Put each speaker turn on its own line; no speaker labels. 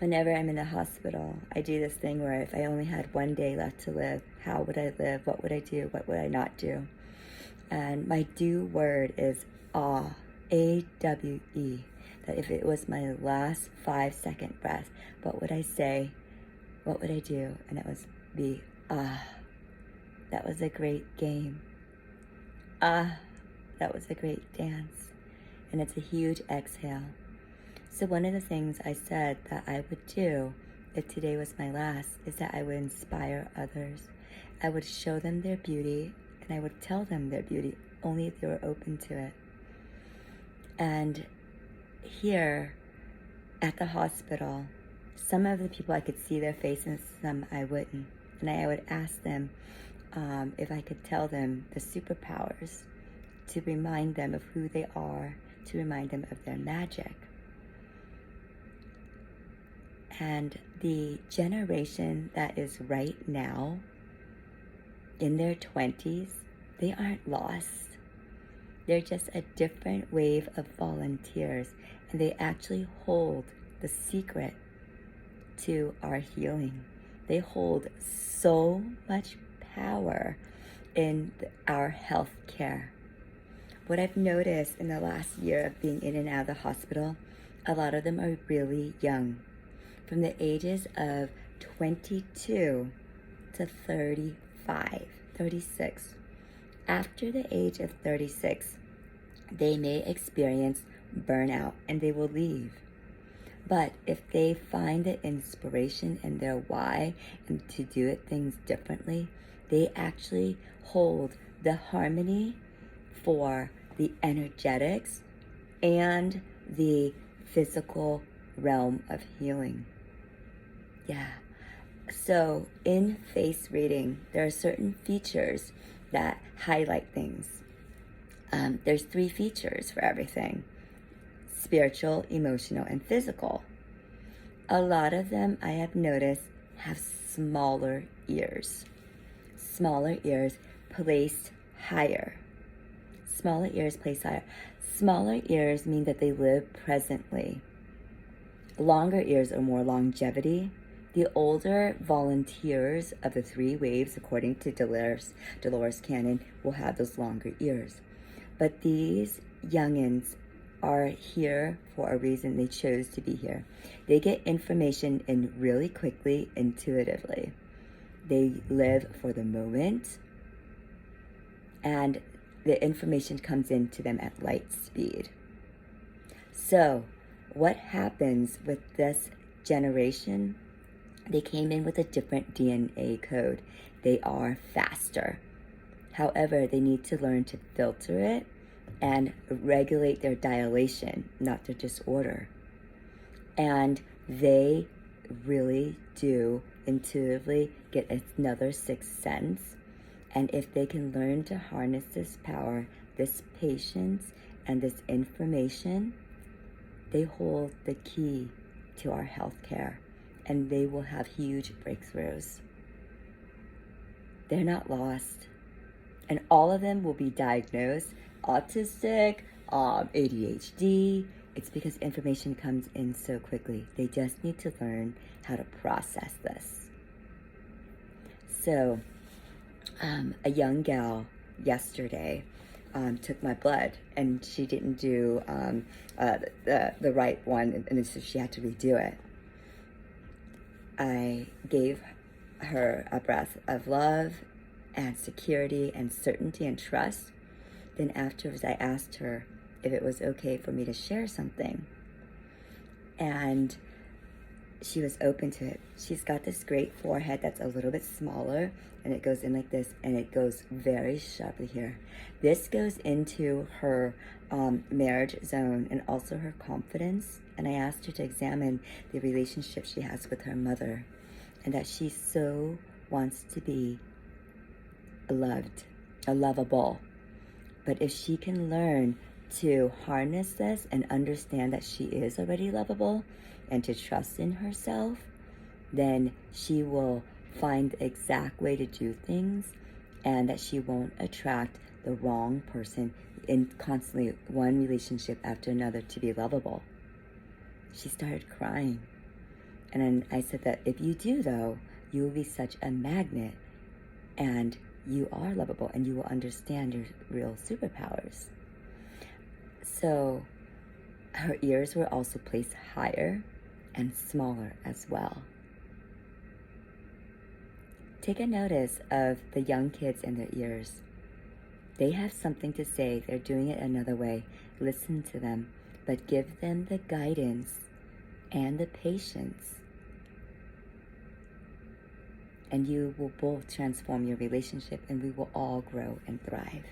Whenever I'm in the hospital, I do this thing where if I only had one day left to live, how would I live? What would I do? What would I not do? And my do word is awe, AWE. That if it was my last 5-second breath, what would I say? What would I do? And it was be ah. That was a great game. Ah, that was a great dance. And it's a huge exhale. So one of the things I said that I would do if today was my last is that I would inspire others. I would show them their beauty, and I would tell them their beauty only if they were open to it. And here at the hospital, some of the people I could see their faces, some I wouldn't. And I would ask them if I could tell them the superpowers, to remind them of who they are, to remind them of their magic. And the generation that is right now in their 20s, they aren't lost. They're just a different wave of volunteers, and they actually hold the secret to our healing. They hold so much power in our health care. What I've noticed in the last year of being in and out of the hospital, a lot of them are really young, from the ages of 22 to 35, 36. After the age of 36, they may experience burnout and they will leave. But if they find the inspiration and their why and to do it things differently, they actually hold the harmony for the energetics and the physical realm of healing. Yeah. So in face reading, there are certain features that highlight things. There's 3 features for everything: spiritual, emotional, and physical. A lot of them, I have noticed, have smaller ears. Smaller ears placed higher. Smaller ears placed higher. Smaller ears mean that they live presently. Longer ears are more longevity. The older volunteers of the 3 waves, according to Dolores Cannon, will have those longer ears. But these youngins are here for a reason. They chose to be here. They get information in really quickly, intuitively. They live for the moment, and the information comes into them at light speed. So what happens with this generation? They came in with a different DNA code. They are faster. However, they need to learn to filter it and regulate their dilation, not their disorder. And they really do intuitively get another 6th sense. And if they can learn to harness this power, this patience, and this information, they hold the key to our healthcare, and they will have huge breakthroughs. They're not lost. And all of them will be diagnosed autistic, ADHD. It's because information comes in so quickly. They just need to learn how to process this. So, a young gal yesterday took my blood, and she didn't do the right one, and so she had to redo it. I gave her a breath of love and security and certainty and trust. Then afterwards, I asked her if it was okay for me to share something. And she was open to it. She's got this great forehead that's a little bit smaller, and it goes in like this, and it goes very sharply here. This goes into her marriage zone and also her confidence. And I asked her to examine the relationship she has with her mother, and that she so wants to be loved, lovable. But if she can learn to harness this and understand that she is already lovable and to trust in herself, then she will find the exact way to do things, and that she won't attract the wrong person in constantly one relationship after another to be lovable. She started crying. And then I said that if you do, though, you will be such a magnet, and you are lovable, and you will understand your real superpowers. So her ears were also placed higher and smaller as well. Take a notice of the young kids and their ears. They have something to say. They're doing it another way. Listen to them, but give them the guidance and the patience. And you will both transform your relationship, and we will all grow and thrive.